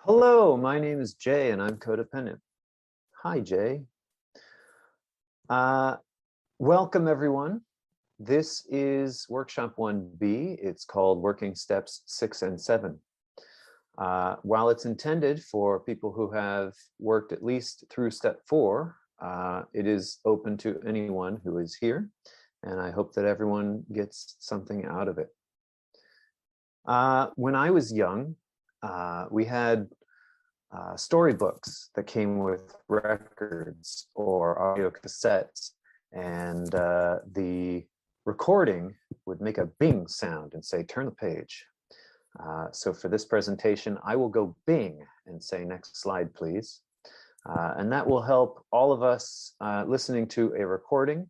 Hello, my name is Jay and I'm codependent. Hi, Jay. Uh, Welcome, everyone. This is workshop 1B. It's called Working Steps 6 and 7. While it's intended for people who have worked at least through step 4, it is open to anyone who is here, and I hope that everyone gets something out of it. When I was young, we had storybooks that came with records or audio cassettes, and the recording would make a bing sound and say, turn the page. So for this presentation, I will go bing and say, next slide, please. And that will help all of us listening to a recording,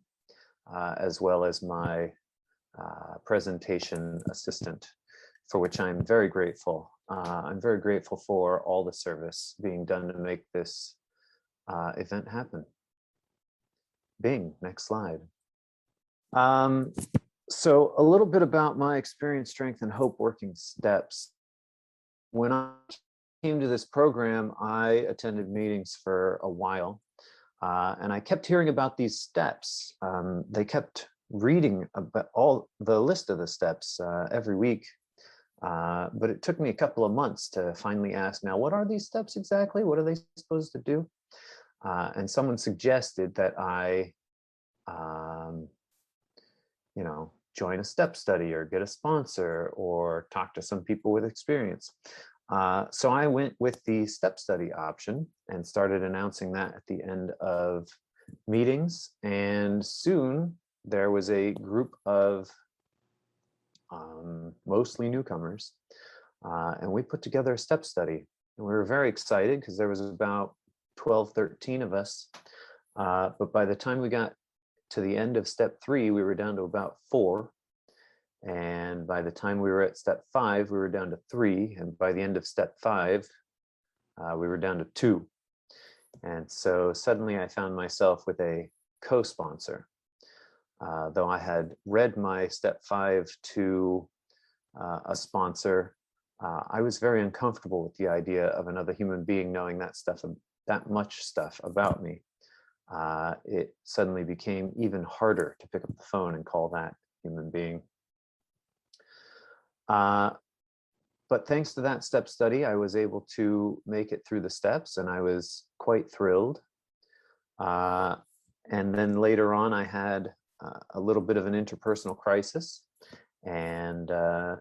as well as my presentation assistant, for which I'm very grateful. I'm very grateful for all the service being done to make this event happen. Bing, next slide. So a little bit about my experience, strength, and hope working steps. When I came to this program, I attended meetings for a while, and I kept hearing about these steps. They kept reading about all the list of the steps every week. But it took me a couple of months to finally ask, now, what are these steps exactly? What are they supposed to do? And someone suggested that I, join a step study or get a sponsor or talk to some people with experience. So I went with the step study option and started announcing that at the end of meetings. And soon there was a group of mostly newcomers, and we put together a step study. And we were very excited because there was about 12, 13 of us, but by the time we got to the end of step 3, we were down to about 4, and by the time we were at step 5, we were down to 3, and by the end of step 5, we were down to 2. And so suddenly I found myself with a co-sponsor. Though I had read my step 5 to a sponsor, I was very uncomfortable with the idea of another human being knowing that much stuff about me. It suddenly became even harder to pick up the phone and call that human being. But thanks to that step study, I was able to make it through the steps, and I was quite thrilled. And then later on, I had a little bit of an interpersonal crisis, and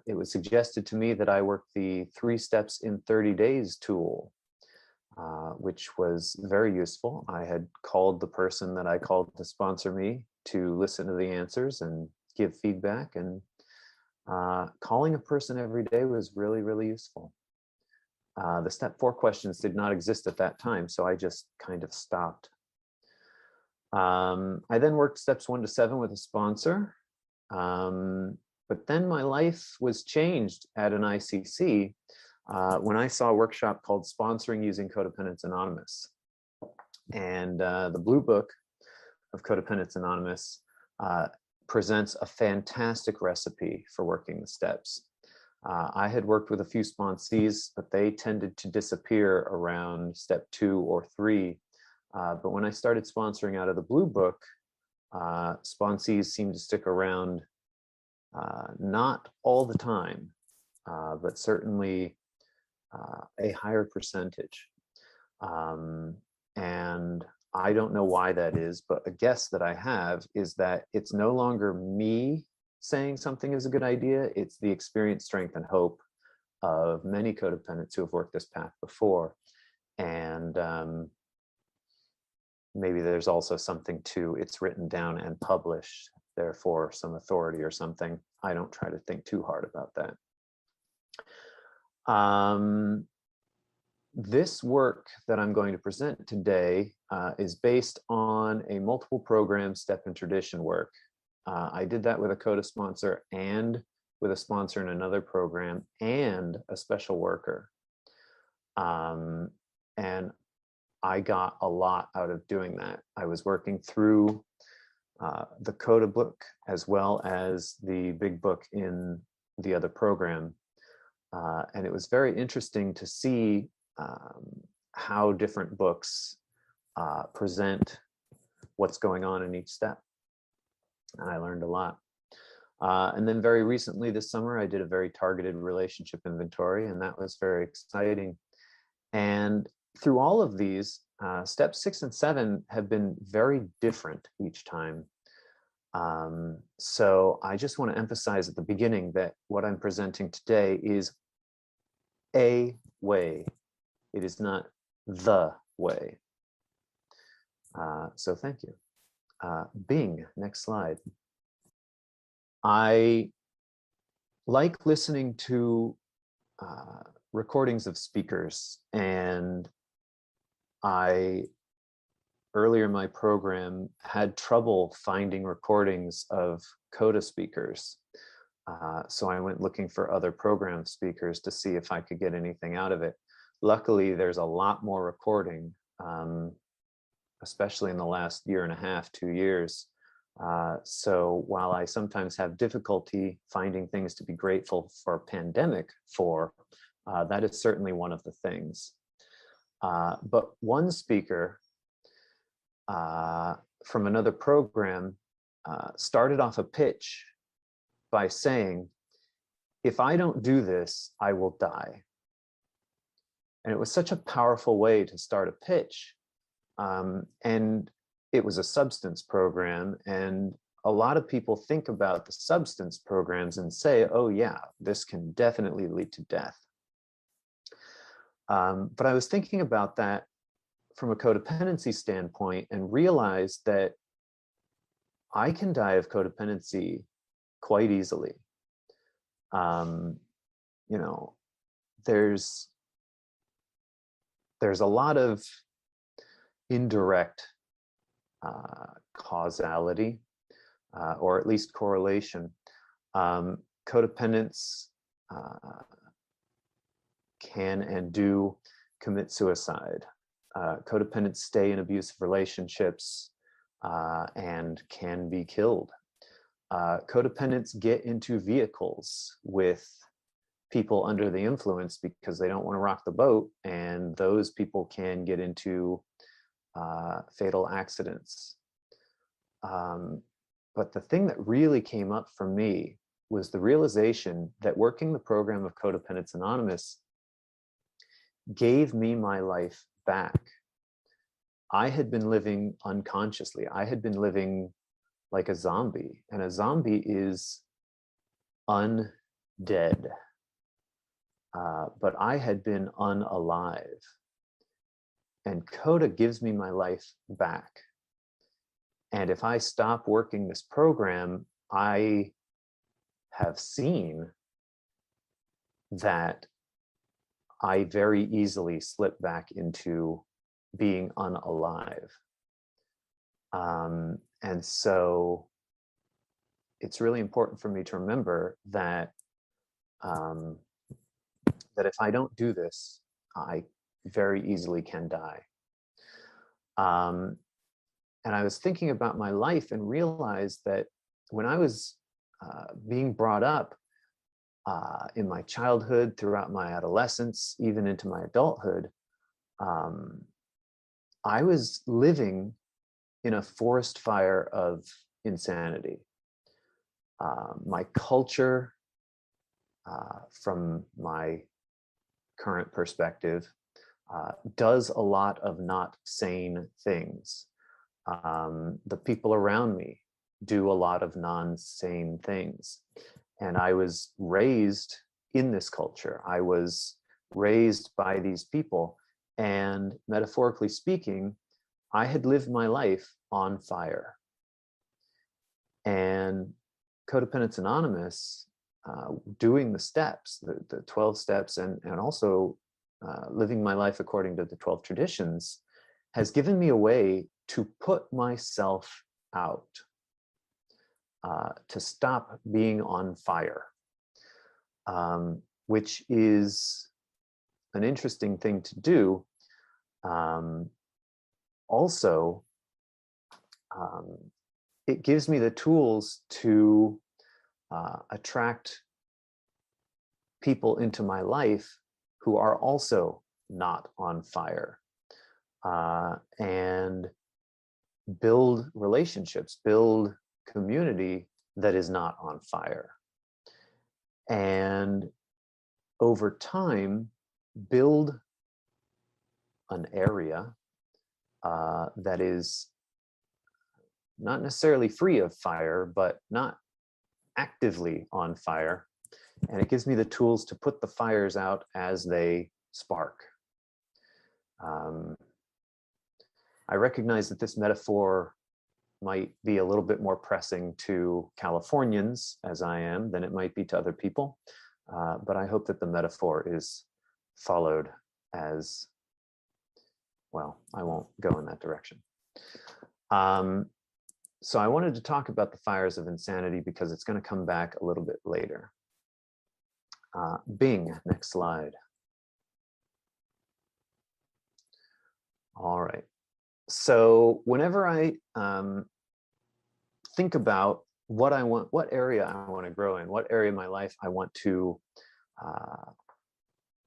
it was suggested to me that I work the 3 steps in 30 days tool, which was very useful. I had called the person that I called to sponsor me to listen to the answers and give feedback, and calling a person every day was really, really useful. The step 4 questions did not exist at that time, so I just kind of stopped. I then worked steps 1 to 7 with a sponsor, but then my life was changed at an ICC when I saw a workshop called Sponsoring Using Codependence Anonymous. And the Blue Book of Codependence Anonymous presents a fantastic recipe for working the steps. I had worked with a few sponsees, but they tended to disappear around step 2 or 3. But when I started sponsoring out of the Blue Book, sponsees seemed to stick around, not all the time, but certainly a higher percentage. And I don't know why that is, but a guess that I have is that it's no longer me saying something is a good idea. It's the experience, strength, and hope of many codependents who have worked this path before. And maybe there's also something to it's written down and published, therefore some authority or something. I don't try to think too hard about that. This work that I'm going to present today is based on a multiple program step and tradition work. I did that with a CoDA sponsor and with a sponsor in another program and a special worker. And I got a lot out of doing that. I was working through the CoDA book as well as the big book in the other program. And it was very interesting to see how different books present what's going on in each step. And I learned a lot. And then very recently this summer, I did a very targeted relationship inventory, and that was very exciting. And through all of these, steps 6 and 7 have been very different each time. So I just want to emphasize at the beginning that what I'm presenting today is a way. It is not the way. So thank you. Bing, next slide. I like listening to recordings of speakers, and I earlier in my program had trouble finding recordings of CoDA speakers. So I went looking for other program speakers to see if I could get anything out of it. Luckily, there's a lot more recording, especially in the last year and a half, 2 years. So while I sometimes have difficulty finding things to be grateful for a pandemic for, that is certainly one of the things. But one speaker from another program started off a pitch by saying, "If I don't do this, I will die." And it was such a powerful way to start a pitch. And it was a substance program, and a lot of people think about the substance programs and say, oh yeah, this can definitely lead to death. But I was thinking about that from a codependency standpoint and realized that I can die of codependency quite easily. You know, there's a lot of indirect causality, or at least correlation. Codependents can and do commit suicide. Codependents stay in abusive relationships and can be killed. Codependents get into vehicles with people under the influence because they don't want to rock the boat, and those people can get into fatal accidents. But the thing that really came up for me was the realization that working the program of Codependence Anonymous gave me my life back. I had been living unconsciously. I had been living like a zombie, and a zombie is undead. But I had been unalive. And CoDA gives me my life back. And if I stop working this program, I have seen that I very easily slip back into being unalive. And so it's really important for me to remember that that if I don't do this, I very easily can die. And I was thinking about my life and realized that when I was being brought up in my childhood, throughout my adolescence, even into my adulthood, I was living in a forest fire of insanity. My culture, from my current perspective, does a lot of not sane things. The people around me do a lot of non-sane things. And I was raised in this culture. I was raised by these people. And metaphorically speaking, I had lived my life on fire. And Codependence Anonymous, doing the steps, the 12 steps, and also living my life according to the 12 traditions, has given me a way to put myself out, to stop being on fire, which is an interesting thing to do. Also, it gives me the tools to attract people into my life who are also not on fire, and build relationships, build community that is not on fire. And over time, build an area that is not necessarily free of fire, but not actively on fire. And it gives me the tools to put the fires out as they spark. I recognize that this metaphor might be a little bit more pressing to Californians, as I am, than it might be to other people. But I hope that the metaphor is followed as well. I won't go in that direction. So I wanted to talk about the fires of insanity because it's going to come back a little bit later. Bing, next slide. All right. So whenever I think about what I want, what area I want to grow in, what area of my life I want to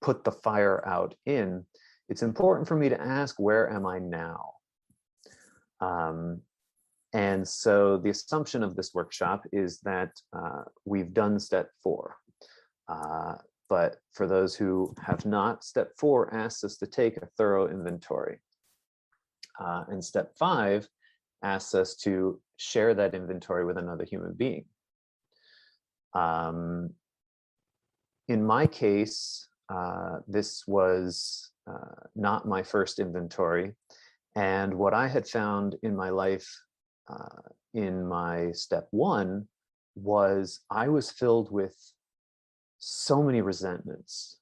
put the fire out in, it's important for me to ask, where am I now? And so the assumption of this workshop is that we've done step 4. But for those who have not, step 4 asks us to take a thorough inventory. And step 5 asks us to share that inventory with another human being. In my case, this was not my first inventory. And what I had found in my life in my step 1 was I was filled with so many resentments.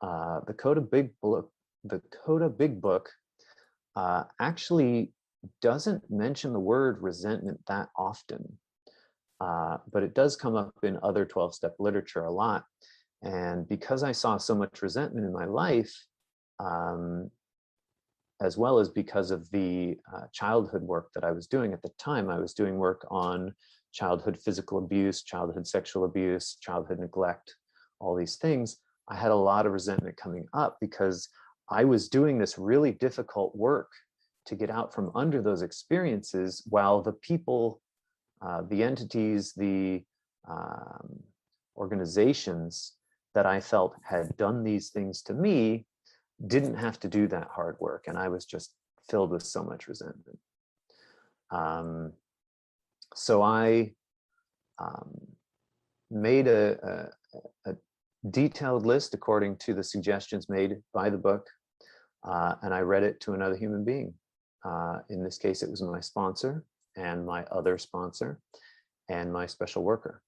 The CoDA Big Book actually doesn't mention the word resentment that often, but it does come up in other 12-step literature a lot. And because I saw so much resentment in my life, as well as because of the childhood work that I was doing at the time, I was doing work on childhood physical abuse, childhood sexual abuse, childhood neglect, all these things. I had a lot of resentment coming up because I was doing this really difficult work to get out from under those experiences, while the people, the entities, the organizations that I felt had done these things to me didn't have to do that hard work. And I was just filled with so much resentment. So I made a detailed list according to the suggestions made by the book, and I read it to another human being. In this case, it was my sponsor and my other sponsor and my special worker.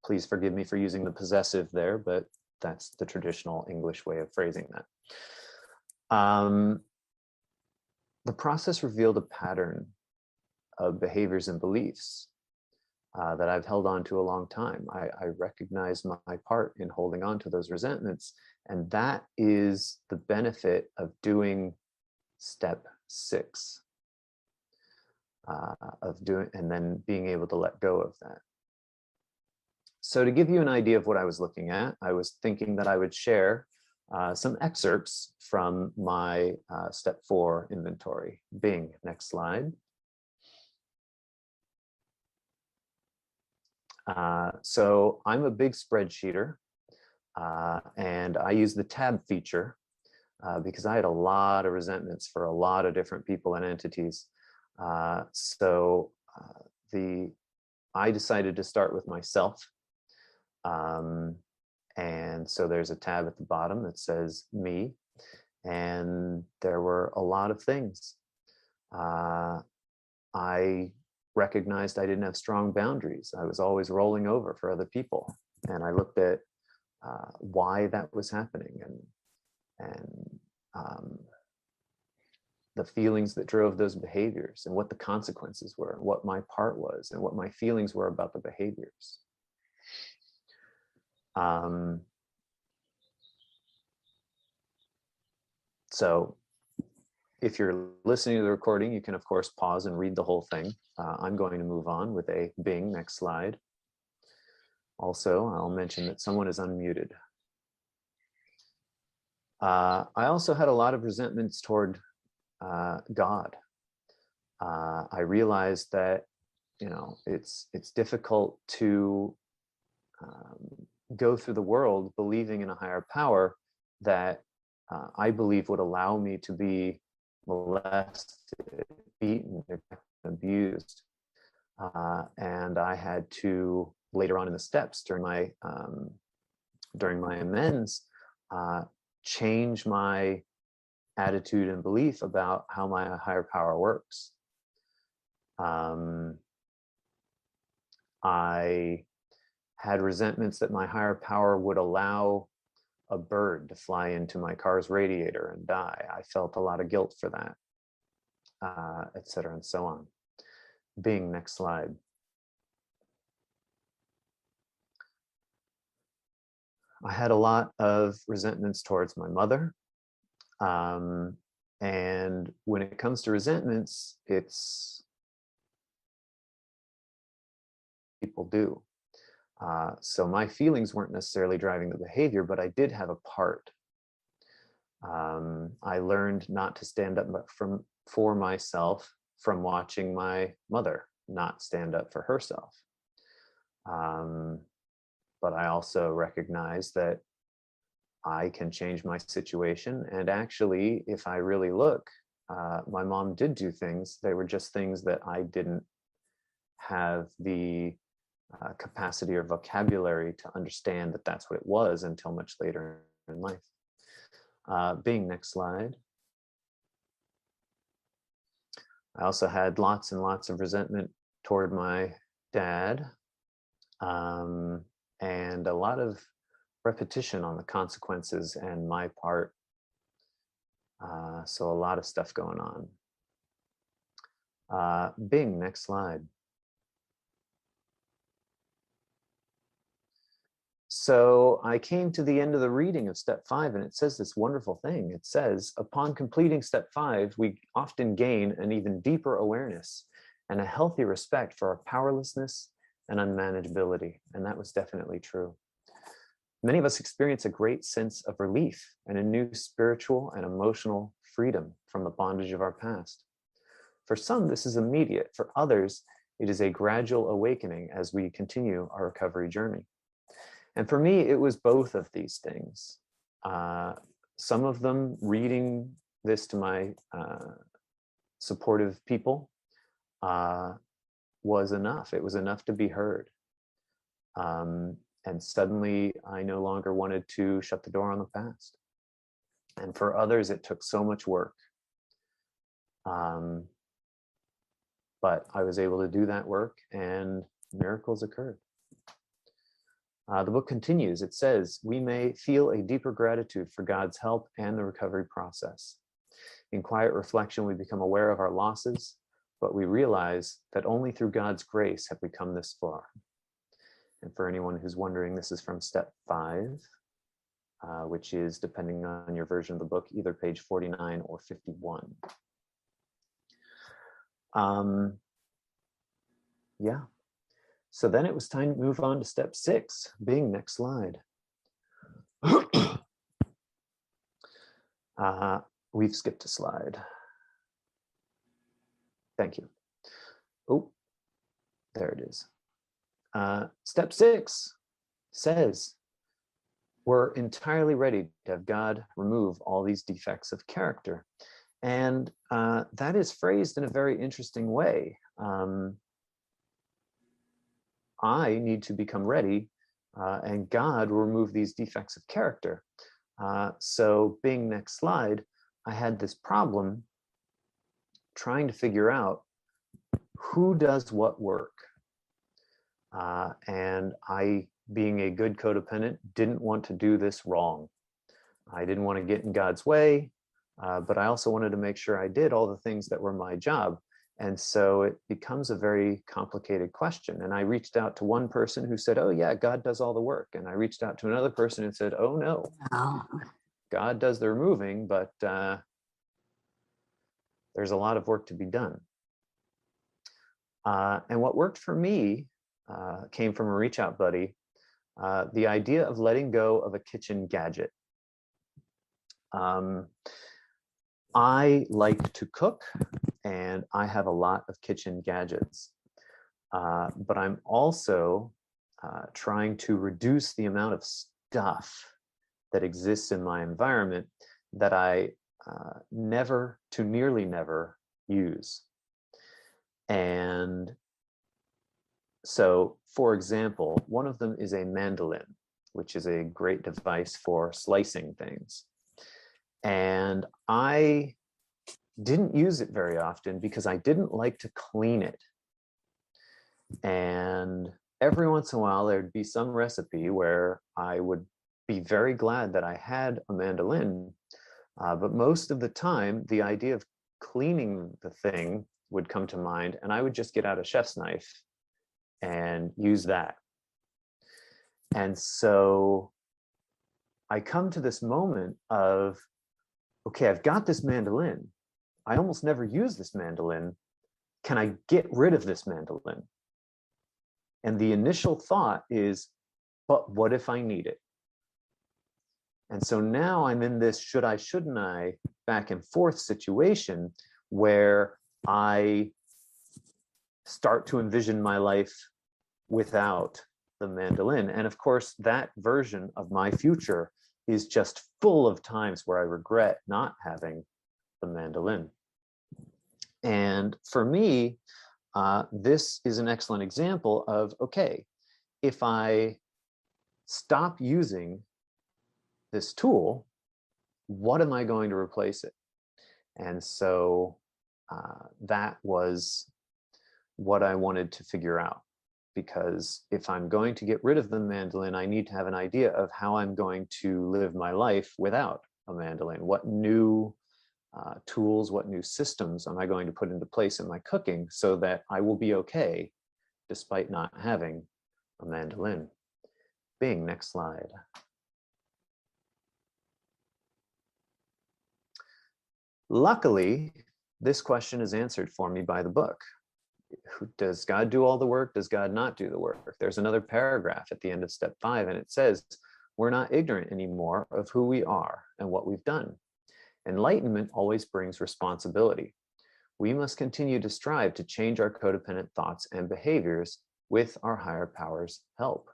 Please forgive me for using the possessive there, but that's the traditional English way of phrasing that. The process revealed a pattern of behaviors and beliefs that I've held on to a long time. I recognize my part in holding on to those resentments, and that is the benefit of doing step 6, and then being able to let go of that. So to give you an idea of what I was looking at, I was thinking that I would share some excerpts from my step 4 inventory. Bing, next slide. So I'm a big spreadsheeter, and I use the tab feature because I had a lot of resentments for a lot of different people and entities. So I decided to start with myself. And so there's a tab at the bottom that says me, and there were a lot of things. I recognized I didn't have strong boundaries. I was always rolling over for other people. And I looked at why that was happening and the feelings that drove those behaviors and what the consequences were, and what my part was and what my feelings were about the behaviors. So if you're listening to the recording, you can of course pause and read the whole thing. I'm going to move on with a Bing, next slide. Also, I'll mention that someone is unmuted. I also had a lot of resentments toward God. I realized that, it's difficult to go through the world believing in a higher power that I believe would allow me to be molested, beaten, abused. And I had to, later on in the steps during my amends, change my attitude and belief about how my higher power works. I had resentments that my higher power would allow a bird to fly into my car's radiator and die. I felt a lot of guilt for that, et cetera, and so on. Bing, next slide. I had a lot of resentments towards my mother. And when it comes to resentments, it's people do. So my feelings weren't necessarily driving the behavior, but I did have a part. I learned not to stand up for myself from watching my mother not stand up for herself. But I also recognize that I can change my situation. And actually, if I really look, my mom did do things. They were just things that I didn't have the capacity or vocabulary to understand that that's what it was until much later in life. Bing, next slide. I also had lots and lots of resentment toward my dad, and a lot of repetition on the consequences and my part. So a lot of stuff going on. Bing, next slide. So I came to the end of the reading of step 5, and it says this wonderful thing. It says, upon completing step 5, we often gain an even deeper awareness and a healthy respect for our powerlessness and unmanageability. And that was definitely true. Many of us experience a great sense of relief and a new spiritual and emotional freedom from the bondage of our past. For some, this is immediate. For others, it is a gradual awakening as we continue our recovery journey. And for me, it was both of these things. Some of them, reading this to my supportive people, was enough. It was enough to be heard. And suddenly I no longer wanted to shut the door on the past. And for others, it took so much work. But I was able to do that work and miracles occurred. The book continues. It says, we may feel a deeper gratitude for God's help and the recovery process. In quiet reflection, we become aware of our losses, but we realize that only through God's grace have we come this far. And for anyone who's wondering, this is from step 5, which is, depending on your version of the book, either page 49 or 51. Yeah. So then it was time to move on to step 6, Bing, next slide. We've skipped a slide. Thank you. Oh, there it is. Step 6 says we're entirely ready to have God remove all these defects of character. And that is phrased in a very interesting way. I need to become ready, and God will remove these defects of character. So being next slide, I had this problem trying to figure out who does what work. And I, being a good codependent, didn't want to do this wrong. I didn't want to get in God's way, but I also wanted to make sure I did all the things that were my job. And so it becomes a very complicated question. And I reached out to one person who said, oh yeah, God does all the work. And I reached out to another person and said, oh no, God does the removing, but there's a lot of work to be done. And what worked for me came from a reach out buddy, the idea of letting go of a kitchen gadget. Um, I like to cook, and I have a lot of kitchen gadgets, but I'm also trying to reduce the amount of stuff that exists in my environment that I never to nearly never use. And so, for example, one of them is a mandolin, which is a great device for slicing things. And I didn't use it very often because I didn't like to clean it. And every once in a while, there'd be some recipe where I would be very glad that I had a mandolin. But most of the time, the idea of cleaning the thing would come to mind, and I would just get out a chef's knife and use that. And so I come to this moment of, okay, I've got this mandolin. I almost never use this mandolin. Can I get rid of this mandolin? And the initial thought is, but what if I need it? And so now I'm in this should I, shouldn't I back and forth situation where I start to envision my life without the mandolin. And of course, that version of my future is just full of times where I regret not having the mandolin. And for me, this is an excellent example of, okay, if I stop using this tool, what am I going to replace it? And so that was what I wanted to figure out. Because if I'm going to get rid of the mandolin, I need to have an idea of how I'm going to live my life without a mandolin. What new tools, what new systems am I going to put into place in my cooking so that I will be okay despite not having a mandolin? Bing, next slide. Luckily, this question is answered for me by the book. Does God do all the work? Does God not do the work? There's another paragraph at the end of step 5, and it says, we're not ignorant anymore of who we are and what we've done. Enlightenment always brings responsibility. We must continue to strive to change our codependent thoughts and behaviors with our higher power's help.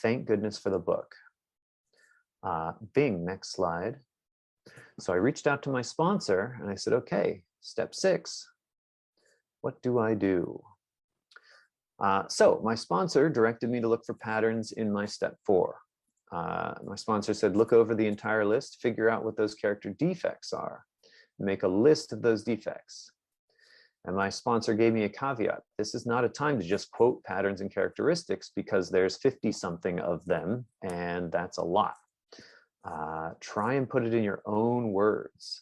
Thank goodness for the book. Bing, next slide. So I reached out to my sponsor and I said, okay, step 6, what do I do? So my sponsor directed me to look for patterns in my step 4. My sponsor said, look over the entire list, figure out what those character defects are, make a list of those defects. And my sponsor gave me a caveat. This is not a time to just quote patterns and characteristics because there's 50-something of them, and that's a lot. Try and put it in your own words.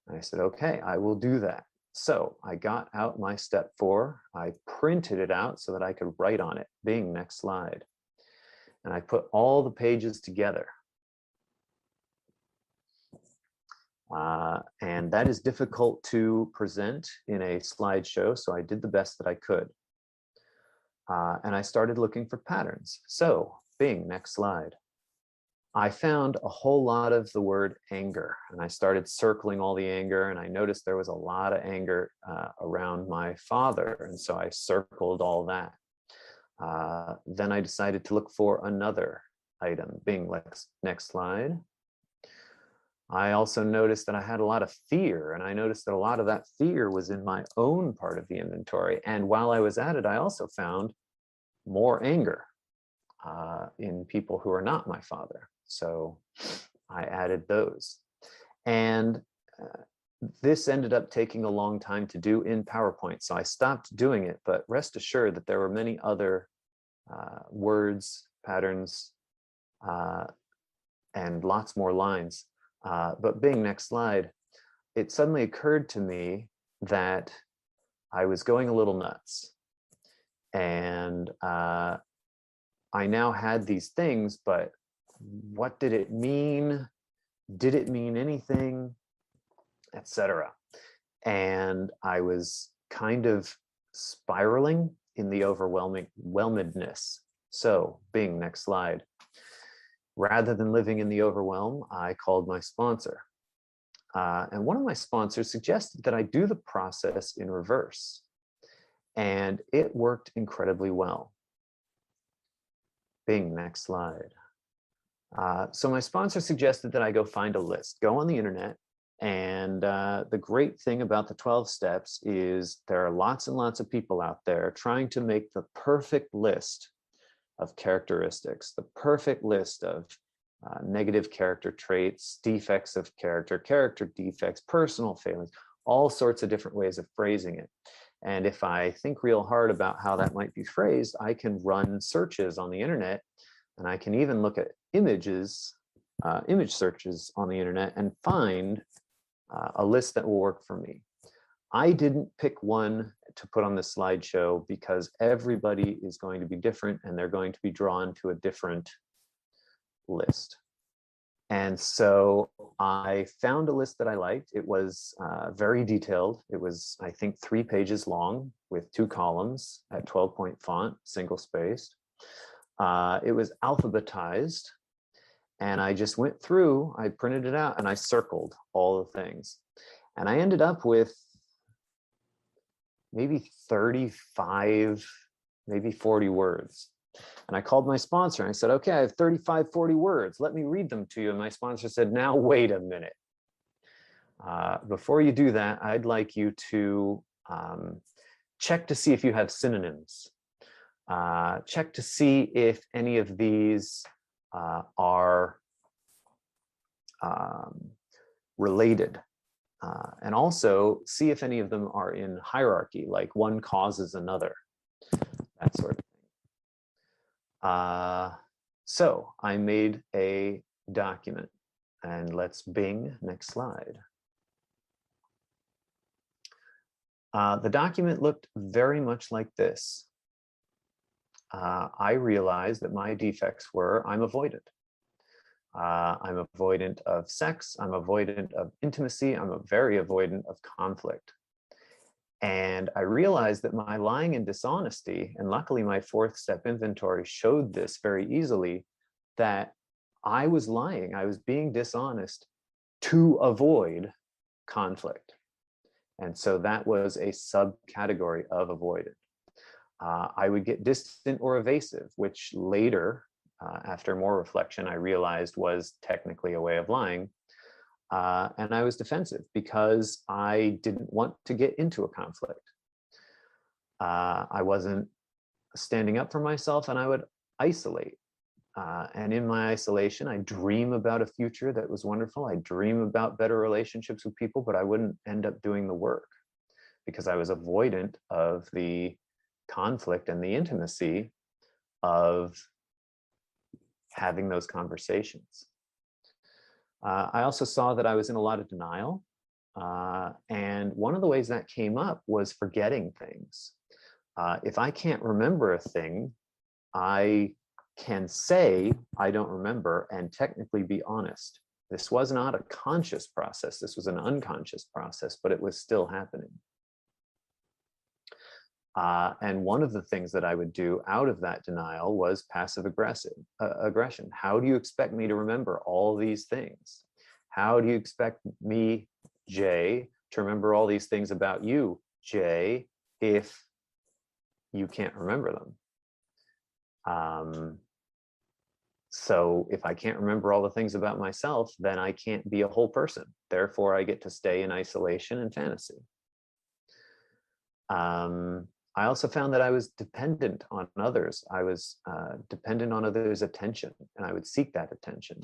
And I said, okay, I will do that. So I got out my step 4. I printed it out so that I could write on it. Bing, next slide. And I put all the pages together. And that is difficult to present in a slideshow, so I did the best that I could. And I started looking for patterns. So, Bing, next slide. I found a whole lot of the word anger, and I started circling all the anger, and I noticed there was a lot of anger around my father, and so I circled all that. Then I decided to look for another item. Bing, next slide. I also noticed that I had a lot of fear, and I noticed that a lot of that fear was in my own part of the inventory. And while I was at it, I also found more anger in people who are not my father. So I added those. And this ended up taking a long time to do in PowerPoint. So I stopped doing it, but rest assured that there were many other words, patterns, and lots more lines. But Bing, next slide, it suddenly occurred to me that I was going a little nuts. And I now had these things, but what did it mean? Did it mean anything? Etc. And I was kind of spiraling in the overwhelmedness. So, Bing, next slide. Rather than living in the overwhelm, I called my sponsor. And one of my sponsors suggested that I do the process in reverse. And it worked incredibly well. Bing, next slide. So my sponsor suggested that I go find a list, go on the internet. And the great thing about the 12 steps is there are lots and lots of people out there trying to make the perfect list of characteristics, the perfect list of negative character traits, defects of character, character defects, personal failings, all sorts of different ways of phrasing it. And if I think real hard about how that might be phrased, I can run searches on the internet, and I can even look at images, image searches on the internet, and find a list that will work for me. I didn't pick one to put on the slideshow because everybody is going to be different and they're going to be drawn to a different list. And so I found a list that I liked. It was very detailed. It was, I think, 3 pages long with 2 columns at 12-point font, single spaced. It was alphabetized. And I just went through, I printed it out and I circled all the things. And I ended up with maybe 35, maybe 40 words. And I called my sponsor and I said, okay, I have 35, 40 words. Let me read them to you. And my sponsor said, now, wait a minute. Before you do that, I'd like you to check to see if you have synonyms. Check to see if any of these are related. And also see if any of them are in hierarchy, like one causes another, that sort of thing. So I made a document, and let's Bing, next slide. The document looked very much like this. I realized that my defects were I'm avoidant. I'm avoidant of sex, I'm avoidant of intimacy, I'm very avoidant of conflict. And I realized that my lying and dishonesty, and luckily my 4th step inventory showed this very easily, that I was lying, I was being dishonest to avoid conflict. And so that was a subcategory of avoidant. I would get distant or evasive, which later, after more reflection, I realized was technically a way of lying. And I was defensive because I didn't want to get into a conflict. I wasn't standing up for myself, and I would isolate. And in my isolation, I dream about a future that was wonderful. I dream about better relationships with people, but I wouldn't end up doing the work because I was avoidant of the conflict and the intimacy of having those conversations. I also saw that I was in a lot of denial. And one of the ways that came up was forgetting things. If I can't remember a thing, I can say I don't remember and technically be honest. This was not a conscious process. This was an unconscious process, but it was still happening. And one of the things that I would do out of that denial was passive aggression. How do you expect me to remember all these things? How do you expect me, Jay, to remember all these things about you, Jay, if you can't remember them? So if I can't remember all the things about myself, then I can't be a whole person. Therefore, I get to stay in isolation and fantasy. I also found that I was dependent on others. I was dependent on others' attention, and I would seek that attention.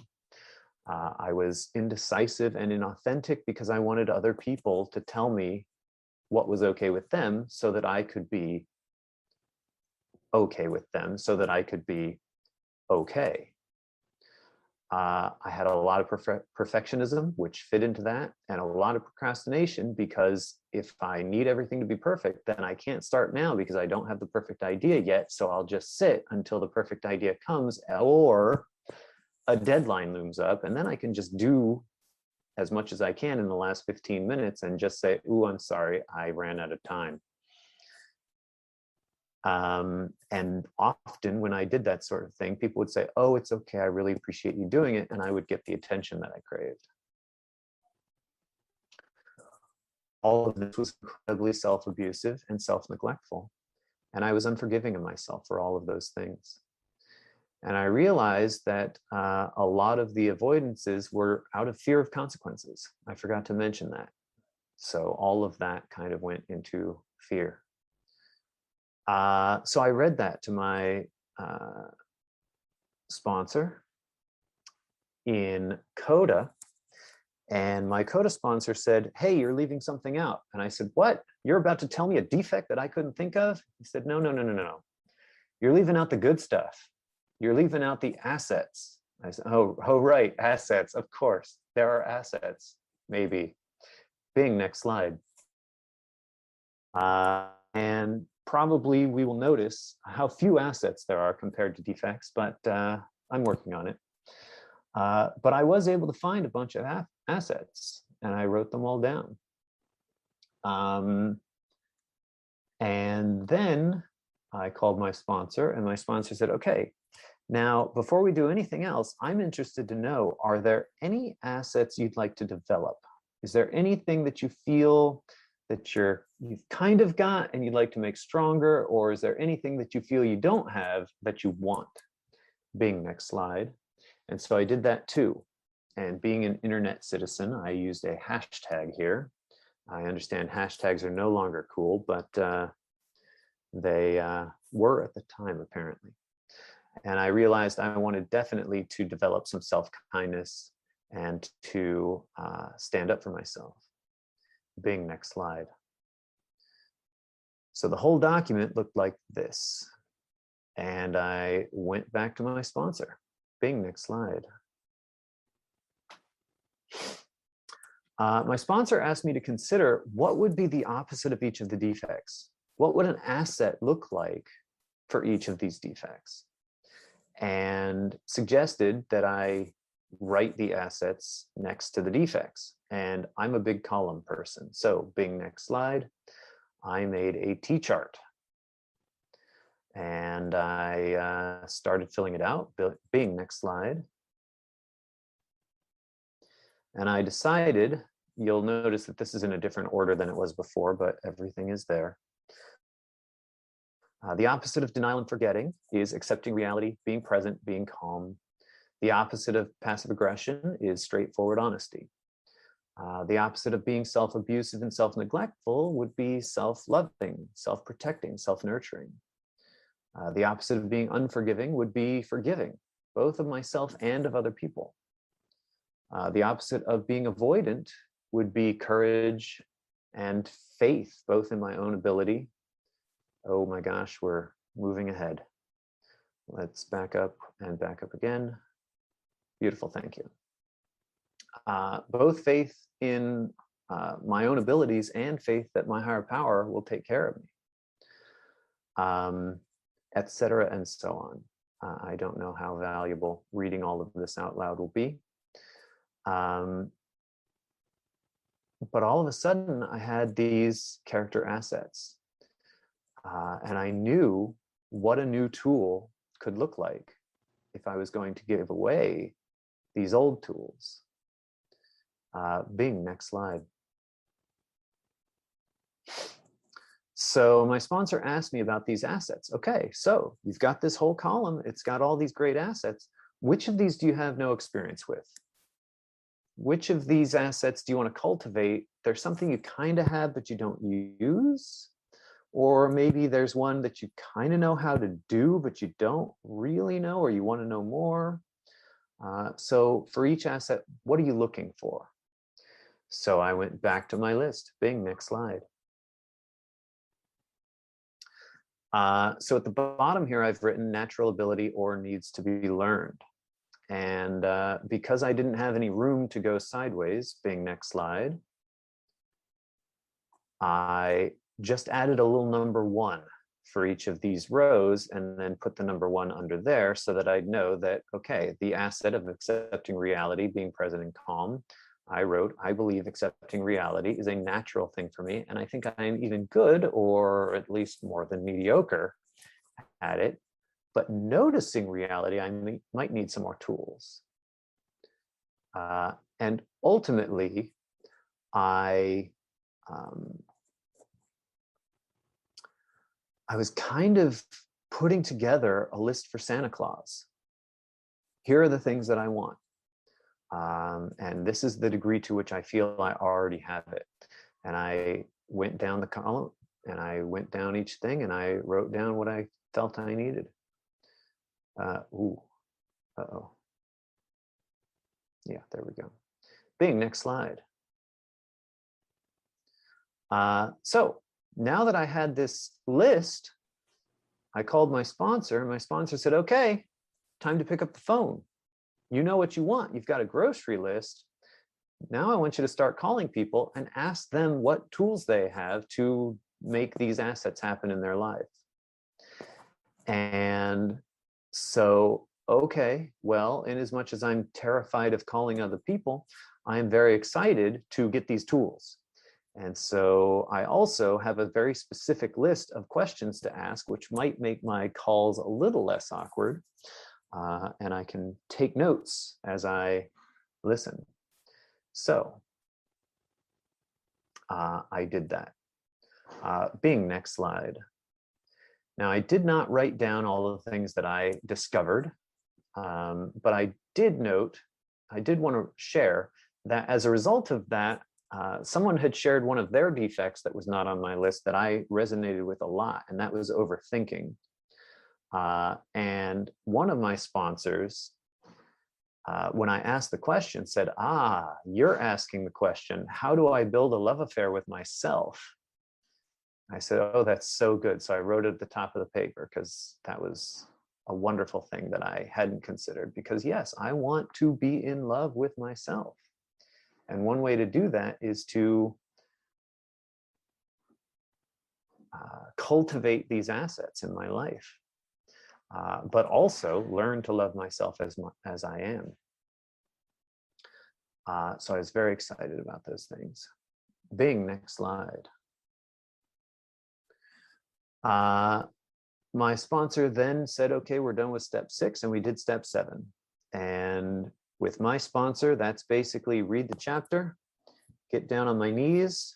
I was indecisive and inauthentic because I wanted other people to tell me what was okay with them so that I could be okay with them, so that I could be okay. I had a lot of perfectionism, which fit into that, and a lot of procrastination, because if I need everything to be perfect, then I can't start now because I don't have the perfect idea yet. So I'll just sit until the perfect idea comes, or a deadline looms up, and then I can just do as much as I can in the last 15 minutes and just say, ooh, I'm sorry, I ran out of time. And often when I did that sort of thing, people would say, oh, it's okay, I really appreciate you doing it. And I would get the attention that I craved. All of this was incredibly self-abusive and self-neglectful. And I was unforgiving of myself for all of those things. And I realized that a lot of the avoidances were out of fear of consequences. I forgot to mention that. So all of that kind of went into fear. So I read that to my sponsor in CoDA, and my CoDA sponsor said, hey, you're leaving something out. And I said, what? You're about to tell me a defect that I couldn't think of? He said, no, no, no, no, no. You're leaving out the good stuff. You're leaving out the assets. I said, oh, right, assets, of course. There are assets, maybe. Bing, next slide. And probably we will notice how few assets there are compared to defects, but I'm working on it. But I was able to find a bunch of assets, and I wrote them all down. And then I called my sponsor, and my sponsor said, okay, now, before we do anything else, I'm interested to know, are there any assets you'd like to develop? Is there anything that you feel that you've kind of got and you'd like to make stronger? Or is there anything that you feel you don't have that you want? Bing, next slide. And so I did that too. And being an internet citizen, I used a hashtag here. I understand hashtags are no longer cool, but they were at the time, apparently. And I realized I wanted definitely to develop some self-kindness and to stand up for myself. Bing, next slide. So the whole document looked like this. And I went back to my sponsor. Bing, next slide. My sponsor asked me to consider what would be the opposite of each of the defects. What would an asset look like for each of these defects? And suggested that I write the assets next to the defects. And I'm a big column person. So Bing, next slide. I made a T-chart. And I started filling it out. Bing, next slide. And I decided, you'll notice that this is in a different order than it was before, but everything is there. The opposite of denial and forgetting is accepting reality, being present, being calm. The opposite of passive aggression is straightforward honesty. The opposite of being self-abusive and self-neglectful would be self-loving, self-protecting, self-nurturing. The opposite of being unforgiving would be forgiving, both of myself and of other people. The opposite of being avoidant would be courage and faith, both in my own ability. Oh my gosh, we're moving ahead. Let's back up and back up again. Beautiful, thank you. Both faith in my own abilities and faith that my higher power will take care of me, etc. and so on. I don't know how valuable reading all of this out loud will be. But all of a sudden, I had these character assets. And I knew what a new tool could look like if I was going to give away these old tools. Bing, next slide. So my sponsor asked me about these assets. Okay, so you've got this whole column. It's got all these great assets. Which of these do you have no experience with? Which of these assets do you want to cultivate? There's something you kind of have, but you don't use. Or maybe there's one that you kind of know how to do, but you don't really know, or you want to know more. So for each asset, what are you looking for? So I went back to my list. Bing, next slide. So at the bottom here, I've written natural ability or needs to be learned. And because I didn't have any room to go sideways, Bing, next slide, I just added a little number 1 for each of these rows and then put the number 1 under there so that I'd know that, okay, the asset of accepting reality, being present and calm, I wrote, I believe accepting reality is a natural thing for me. And I think I'm even good, or at least more than mediocre, at it, but noticing reality, I might need some more tools. And ultimately, I was kind of putting together a list for Santa Claus. Here are the things that I want. And this is the degree to which I feel I already have it. And I went down the column and I went down each thing and I wrote down what I felt I needed. Uh-oh. Yeah, there we go. Bing, next slide. So now that I had this list, I called my sponsor and my sponsor said, okay, time to pick up the phone. You know what you want. You've got a grocery list. Now I want you to start calling people and ask them what tools they have to make these assets happen in their life. And so, okay, well, in as much as I'm terrified of calling other people, I am very excited to get these tools. And so I also have a very specific list of questions to ask, which might make my calls a little less awkward. And I can take notes as I listen. So I did that. Bing, next slide. Now, I did not write down all of the things that I discovered, but I did note, I did want to share that as a result of that, someone had shared one of their defects that was not on my list that I resonated with a lot, and that was overthinking. And one of my sponsors, when I asked the question, said, you're asking the question, how do I build a love affair with myself? I said, oh, that's so good. So I wrote it at the top of the paper because that was a wonderful thing that I hadn't considered, because yes, I want to be in love with myself. And one way to do that is to cultivate these assets in my life, but also learn to love myself as I am. So I was very excited about those things. Bing, next slide. My sponsor then said, okay, we're done with step 6, and we did step 7. And with my sponsor, that's basically read the chapter, get down on my knees,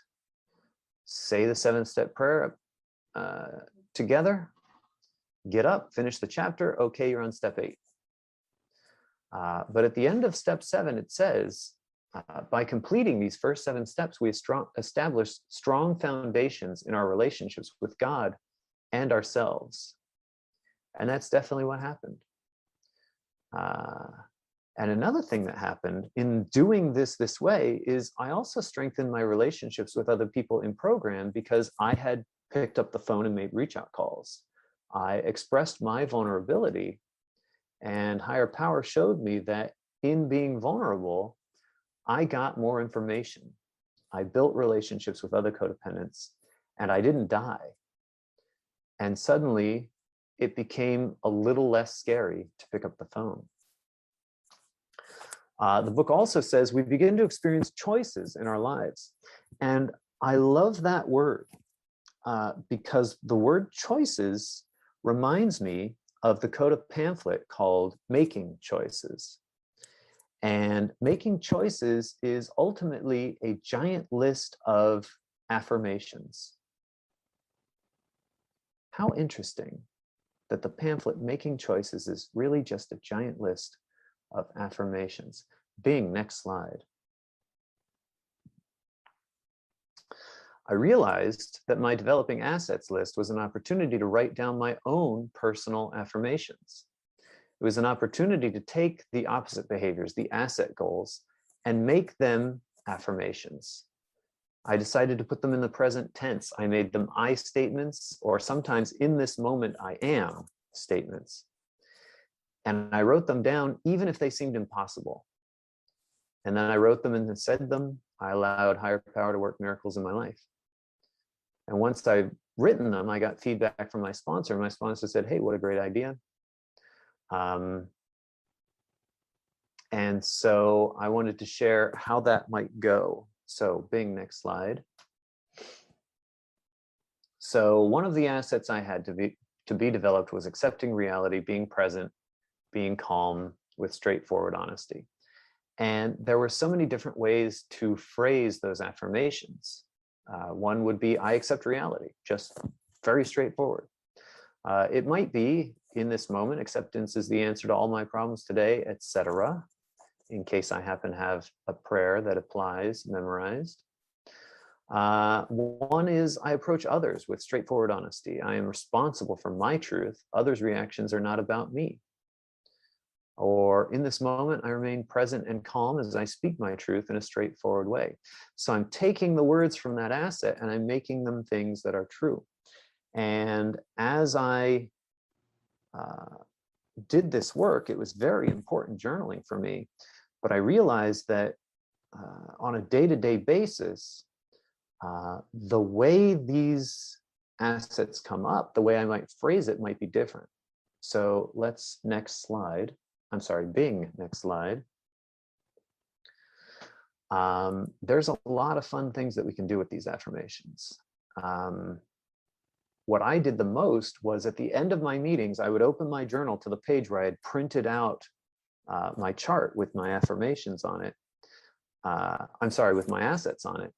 say the 7-step prayer together, get up, finish the chapter, okay, you're on step 8. But at the end of step 7, it says, by completing these first 7 steps, we establish strong foundations in our relationships with God and ourselves. And that's definitely what happened. And another thing that happened in doing this way is I also strengthened my relationships with other people in program, because I had picked up the phone and made reach out calls. I expressed my vulnerability, and higher power showed me that in being vulnerable, I got more information. I built relationships with other codependents, and I didn't die. And suddenly it became a little less scary to pick up the phone. The book also says we begin to experience choices in our lives. And I love that word because the word choices reminds me of the CoDA pamphlet called Making Choices. And making choices is ultimately a giant list of affirmations. How interesting that the pamphlet Making Choices is really just a giant list of affirmations. Bing, next slide. I realized that my developing assets list was an opportunity to write down my own personal affirmations. It was an opportunity to take the opposite behaviors, the asset goals, and make them affirmations. I decided to put them in the present tense. I made them I statements, or sometimes in this moment I am statements. And I wrote them down even if they seemed impossible. And then I wrote them and said them. I allowed higher power to work miracles in my life. And once I've written them, I got feedback from my sponsor. My sponsor said, hey, what a great idea. And so I wanted to share how that might go. So Bing, next slide. So one of the assets I had to to be developed was accepting reality, being present, being calm with straightforward honesty. And there were so many different ways to phrase those affirmations. One would be, I accept reality, just very straightforward. It might be, in this moment, acceptance is the answer to all my problems today, etc., in case I happen to have a prayer that applies memorized. One is, I approach others with straightforward honesty. I am responsible for my truth. Others' reactions are not about me. Or, in this moment, I remain present and calm as I speak my truth in a straightforward way. So I'm taking the words from that asset and I'm making them things that are true. And as I did this work, it was very important journaling for me. But I realized that on a day-to-day basis, the way these assets come up, the way I might phrase it might be different. So let's next slide. I'm sorry, Bing, next slide. There's a lot of fun things that we can do with these affirmations. What I did the most was at the end of my meetings, I would open my journal to the page where I had printed out my chart with my affirmations on it. I'm sorry, with my assets on it.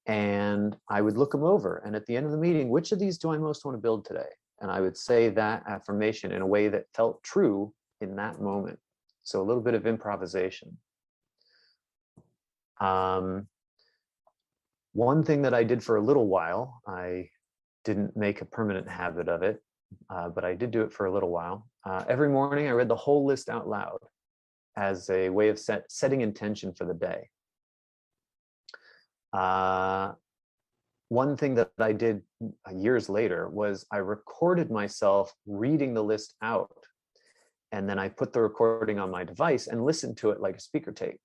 And I would look them over. And at the end of the meeting, which of these do I most want to build today? And I would say that affirmation in a way that felt true in that moment. So a little bit of improvisation. One thing that I did for a little while, I didn't make a permanent habit of it, but I did do it for a little while. Every morning I read the whole list out loud as a way of setting intention for the day. One thing that I did years later was I recorded myself reading the list out, and then I put the recording on my device and listened to it like a speaker tape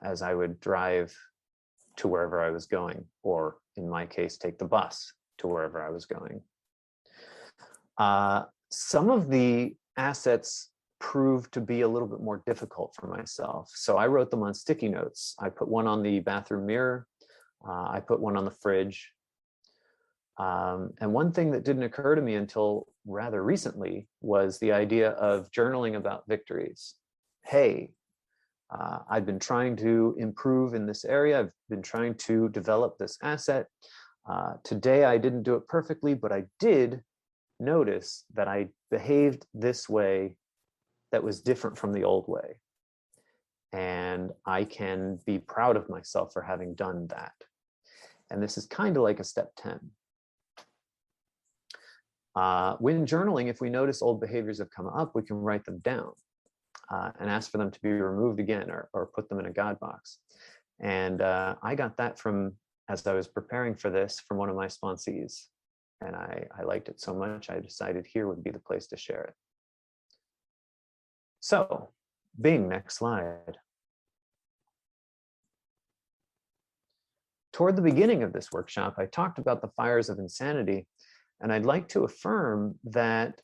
as I would drive to wherever I was going, or in my case, take the bus to wherever I was going. Some of the assets proved to be a little bit more difficult for myself. So I wrote them on sticky notes. I put one on the bathroom mirror. I put one on the fridge. And one thing that didn't occur to me until rather recently was the idea of journaling about victories. Hey, I've been trying to improve in this area. I've been trying to develop this asset. Today, I didn't do it perfectly, but I did notice that I behaved this way that was different from the old way. And I can be proud of myself for having done that. And this is kind of like a step 10. When journaling, if we notice old behaviors have come up, we can write them down and ask for them to be removed again, or put them in a God box. And I got that from, as I was preparing for this, from one of my sponsees. And I liked it so much, I decided here would be the place to share it. So, Bing, next slide. Toward the beginning of this workshop, I talked about the fires of insanity, and I'd like to affirm that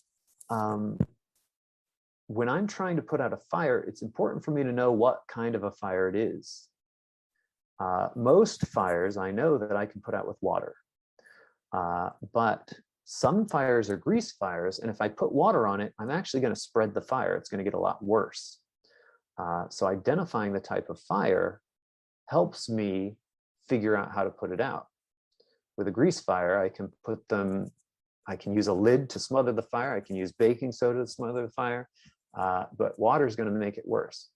when I'm trying to put out a fire, it's important for me to know what kind of a fire it is. Most fires I know that I can put out with water, but some fires are grease fires, and if I put water on it, I'm actually going to spread the fire. It's going to get a lot worse. So identifying the type of fire helps me figure out how to put it out. With a grease fire, I can use a lid to smother the fire. I can use baking soda to smother the fire, but water is going to make it worse.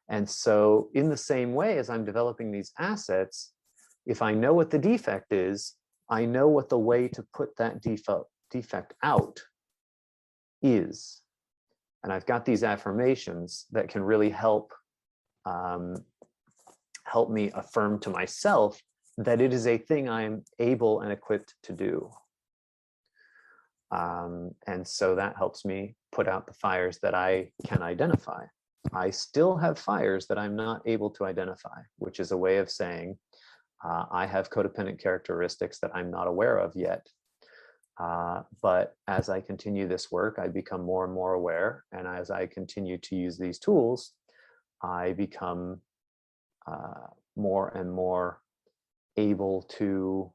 And so in the same way as I'm developing these assets, if I know what the defect is, I know what the way to put that defect out is. And I've got these affirmations that can really help me affirm to myself that it is a thing I'm able and equipped to do. And so that helps me put out the fires that I can identify. I still have fires that I'm not able to identify, which is a way of saying I have codependent characteristics that I'm not aware of yet. But as I continue this work, I become more and more aware. And as I continue to use these tools, I become more and more able to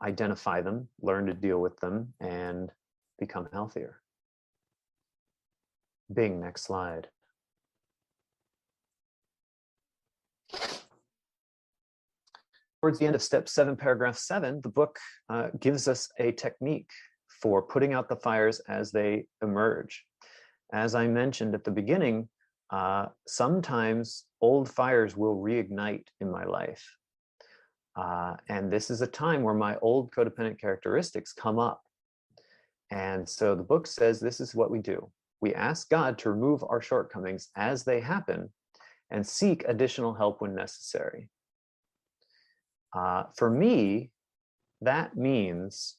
identify them, learn to deal with them, and become healthier. Bing, next slide. Towards the end of step 7, paragraph 7, the book gives us a technique for putting out the fires as they emerge. As I mentioned at the beginning, sometimes old fires will reignite in my life. And this is a time where my old codependent characteristics come up. And so the book says this is what we do. We ask God to remove our shortcomings as they happen and seek additional help when necessary. For me, that means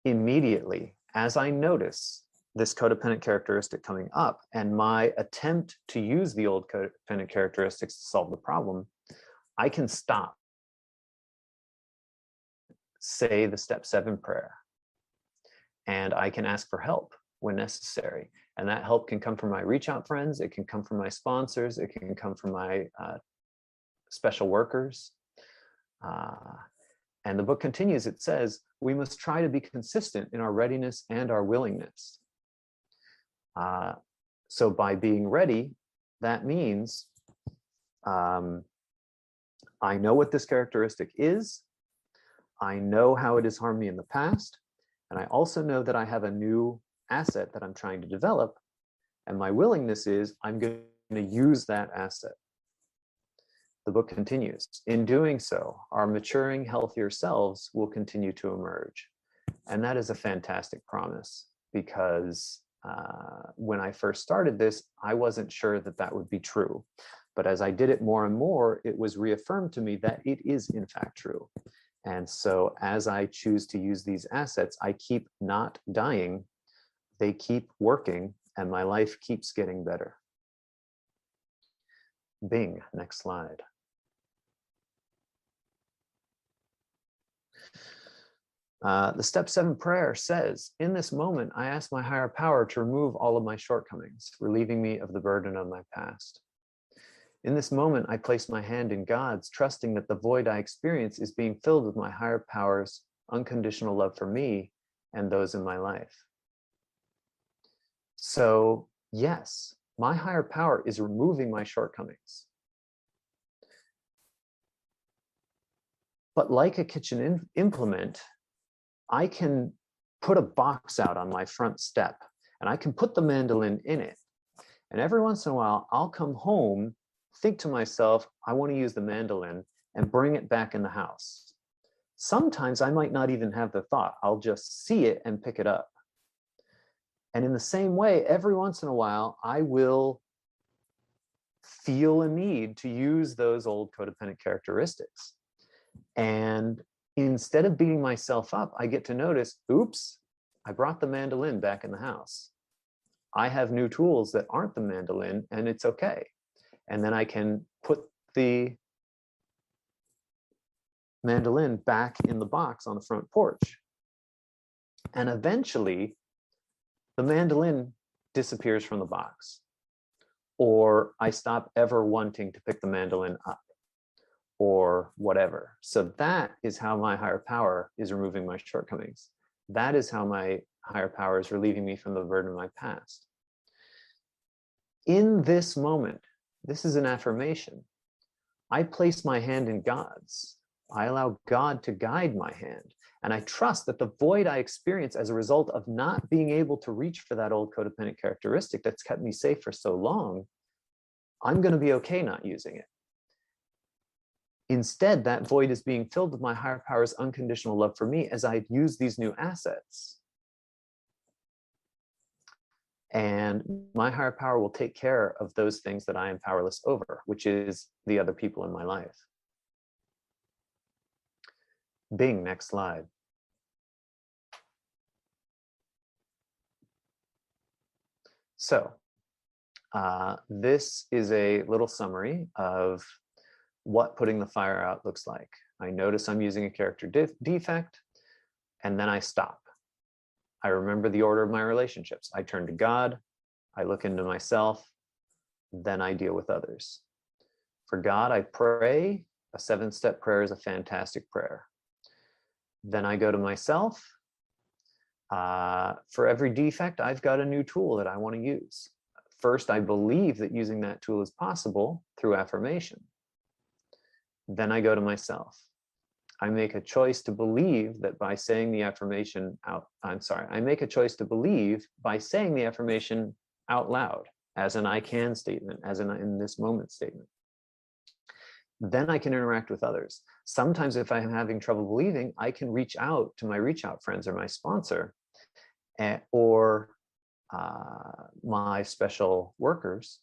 immediately, as I notice this codependent characteristic coming up and my attempt to use the old codependent characteristics to solve the problem, I can stop, say the step 7 prayer, and I can ask for help when necessary. And that help can come from my reach out friends, it can come from my sponsors, it can come from my special workers. And the book continues, it says, we must try to be consistent in our readiness and our willingness. So by being ready, that means I know what this characteristic is, I know how it has harmed me in the past, and I also know that I have a new asset that I'm trying to develop, and my willingness is I'm going to use that asset. The book continues, in doing so, our maturing, healthier selves will continue to emerge. And that is a fantastic promise, because when I first started this, I wasn't sure that that would be true. But as I did it more and more, it was reaffirmed to me that it is in fact true. And so as I choose to use these assets, I keep not dying, they keep working, and my life keeps getting better. Bing, next slide. The step 7 prayer says, in this moment, I ask my higher power to remove all of my shortcomings, relieving me of the burden of my past. In this moment, I place my hand in God's, trusting that the void I experience is being filled with my higher power's unconditional love for me and those in my life. So yes, my higher power is removing my shortcomings. But like a kitchen implement, I can put a box out on my front step and I can put the mandolin in it. And every once in a while, I'll come home, think to myself, I want to use the mandolin, and bring it back in the house. Sometimes I might not even have the thought. I'll just see it and pick it up. And in the same way, every once in a while, I will feel a need to use those old codependent characteristics. And instead of beating myself up, I get to notice, oops, I brought the mandolin back in the house. I have new tools that aren't the mandolin, and it's okay. And then I can put the mandolin back in the box on the front porch. And eventually, the mandolin disappears from the box. Or I stop ever wanting to pick the mandolin up, or whatever. So that is how my higher power is removing my shortcomings. That is how my higher power is relieving me from the burden of my past. In this moment, this is an affirmation. I place my hand in God's. I allow God to guide my hand. And I trust that the void I experience as a result of not being able to reach for that old codependent characteristic that's kept me safe for so long, I'm going to be okay not using it. Instead, that void is being filled with my higher power's unconditional love for me as I use these new assets. And my higher power will take care of those things that I am powerless over, which is the other people in my life. Bing, next slide. So this is a little summary of what putting the fire out looks like. I notice I'm using a character defect, and then I stop. I remember the order of my relationships. I turn to God, I look into myself, then I deal with others. For God, I pray. A 7-step prayer is a fantastic prayer. Then I go to myself. For every defect, I've got a new tool that I want to use. First, I believe that using that tool is possible through affirmation. Then I go to myself. I make a choice to believe that by saying the affirmation I make a choice to believe by saying the affirmation out loud as an I can statement, as an in this moment statement. Then I can interact with others. Sometimes if I'm having trouble believing, I can reach out to my reach out friends or my sponsor or my special workers.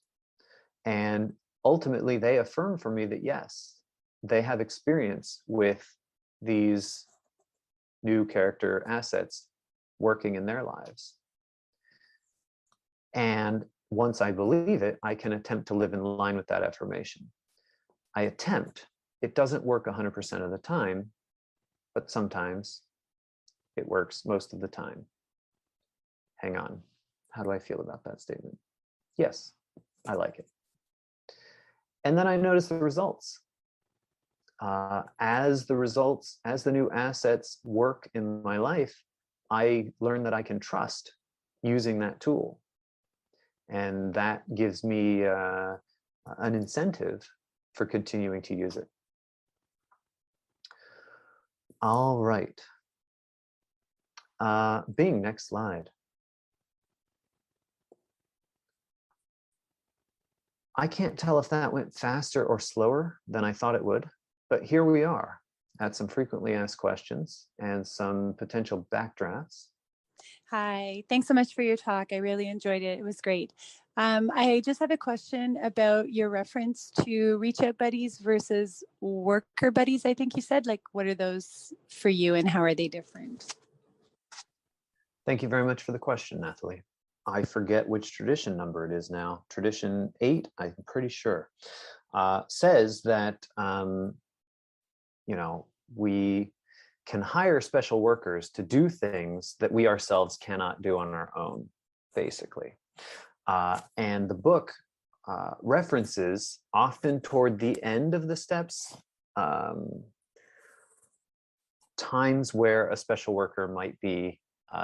And ultimately they affirm for me that yes, they have experience with these new character assets working in their lives. And once I believe it, I can attempt to live in line with that affirmation. I attempt. It doesn't work 100% of the time, but sometimes it works most of the time. Hang on. How do I feel about that statement? Yes, I like it. And then I notice the results. As the new assets work in my life, I learn that I can trust using that tool. And that gives me an incentive for continuing to use it. All right. Bing, next slide. I can't tell if that went faster or slower than I thought it would, but here we are at some frequently asked questions and some potential backdrafts. Hi, thanks so much for your talk. I really enjoyed it. It was great. I just have a question about your reference to reach out buddies versus worker buddies. I think you said, like, what are those for you and how are they different? Thank you very much for the question, Nathalie. I forget which tradition number it is now. Tradition 8, I'm pretty sure, says that, we can hire special workers to do things that we ourselves cannot do on our own, basically. And the book references, often toward the end of the steps, times where a special worker might be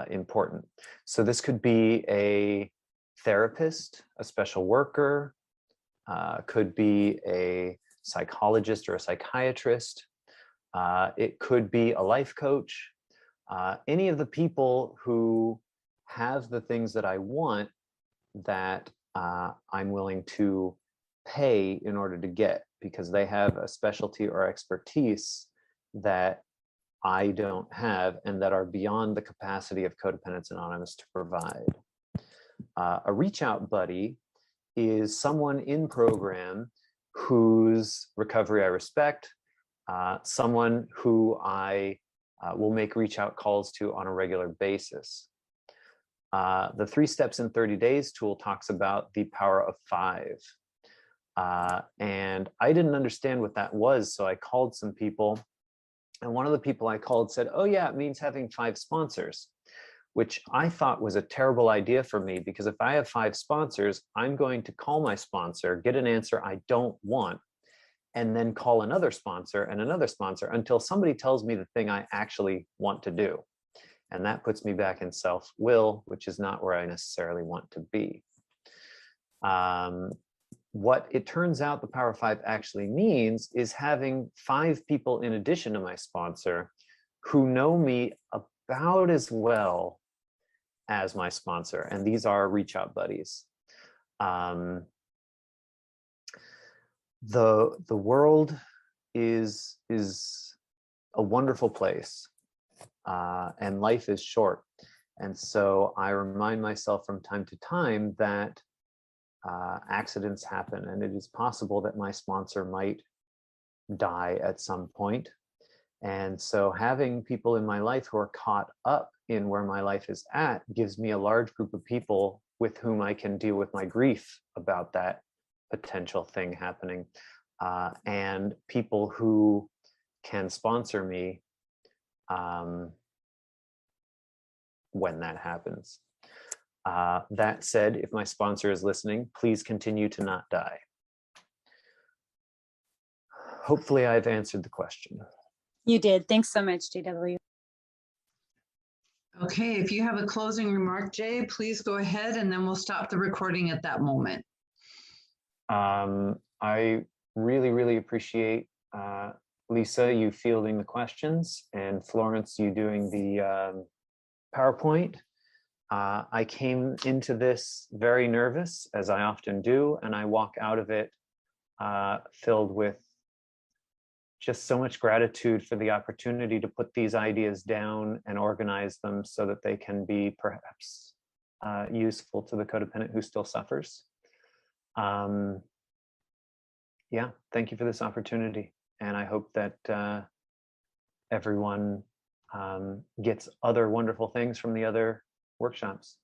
important. So this could be a therapist, a special worker, could be a psychologist or a psychiatrist. It could be a life coach. Any of the people who have the things that I want that I'm willing to pay in order to get, because they have a specialty or expertise that I don't have and that are beyond the capacity of Codependents Anonymous to provide. A reach out buddy is someone in program whose recovery I respect, someone who I will make reach out calls to on a regular basis. The 3 Steps in 30 Days tool talks about the power of 5. And I didn't understand what that was, so I called some people. And one of the people I called said, oh yeah, it means having 5 sponsors, which I thought was a terrible idea for me, because if I have 5 sponsors, I'm going to call my sponsor, get an answer I don't want, and then call another sponsor and another sponsor until somebody tells me the thing I actually want to do. And that puts me back in self-will, which is not where I necessarily want to be. What it turns out the Power of 5 actually means is having 5 people in addition to my sponsor who know me about as well as my sponsor. And these are reach out buddies. The world is a wonderful place, and life is short. And so I remind myself from time to time that accidents happen, and it is possible that my sponsor might die at some point. And so having people in my life who are caught up in where my life is at gives me a large group of people with whom I can deal with my grief about that potential thing happening, and people who can sponsor me when that happens. That said, if my sponsor is listening, please continue to not die. Hopefully I've answered the question. You did. Thanks so much, JW. Okay, if you have a closing remark, Jay, please go ahead and then we'll stop the recording at that moment. I really, really appreciate Lisa, you fielding the questions, and Florence, you doing the PowerPoint. I came into this very nervous, as I often do, and I walk out of it filled with just so much gratitude for the opportunity to put these ideas down and organize them so that they can be perhaps useful to the codependent who still suffers. Yeah, thank you for this opportunity. And I hope that everyone gets other wonderful things from the other workshops.